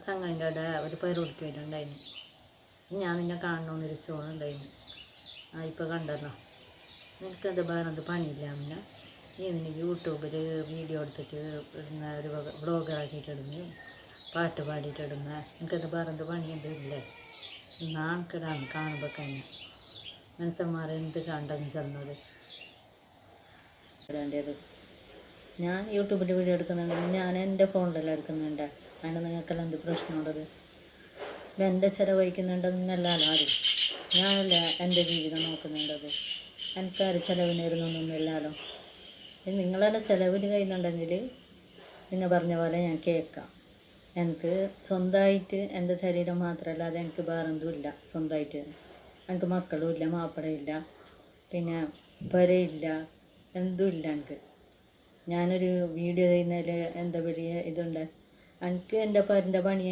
ചങ്ങായിൻ്റെ അവിടെ ഒരു പരിപാടിക്ക് വരുന്നുണ്ടായിരുന്നു. ഞാൻ നിന്നെ കാണണമെന്നൊരു ചോണുണ്ടായിരുന്നു. ഇപ്പോൾ കണ്ടല്ലോ. നിനക്കത് വേറെ എന്ത് പണിയില്ല പിന്നെ നീ നിനക്ക് യൂട്യൂബിൽ വീഡിയോ എടുത്തിട്ട് ഇടുന്ന ഒരു വ്ളോഗറാക്കിയിട്ട് ഇടുന്നു, പാട്ട് പാടിയിട്ട് ഇടുന്ന. നിനക്കത് വേറെ എന്ത് പണി എന്തും ഇല്ലേ? നാണക്കെടാന്ന് കാണുമ്പോൾ തന്നെ മനുഷ്യന്മാർ എന്ത് കണ്ടെന്ന് ചെന്നത് ഇടേണ്ടത്. ഞാൻ യൂട്യൂബിൽ വീഡിയോ എടുക്കുന്നുണ്ടെങ്കിൽ ഞാൻ എൻ്റെ ഫോണിലെല്ലാം എടുക്കുന്നുണ്ട്. അതിന് നിങ്ങൾക്കെല്ലാം എന്ത് പ്രശ്നമുള്ളത്? എൻ്റെ ചിലവ് വഹിക്കുന്നുണ്ടെന്നല്ലാലോ ആരും. ഞാനല്ല എൻ്റെ ജീവിതം നോക്കുന്നുണ്ടത്. എനിക്കാരും ചിലവിന് വരുന്നൊന്നുമില്ലല്ലോ. നിങ്ങളെല്ലാം ചിലവിന് കഴിയുന്നുണ്ടെങ്കിൽ നിങ്ങൾ പറഞ്ഞ പോലെ ഞാൻ കേൾക്കാം. എനിക്ക് സ്വന്തമായിട്ട് എൻ്റെ ശരീരം മാത്രമല്ലാതെ എനിക്ക് വേറെന്തുമില്ല. സ്വന്തമായിട്ട് എനിക്ക് മക്കളും ഇല്ല, മാപ്പിളയും ഇല്ല, പിന്നെ പെരയില്ല, എന്തുമില്ല എനിക്ക്. ഞാനൊരു വീഡിയോ ചെയ്യുന്നതിൽ എന്താ വലിയ ഇതുണ്ട്? എനിക്ക് എൻ്റെ പേരൻ്റെ പണി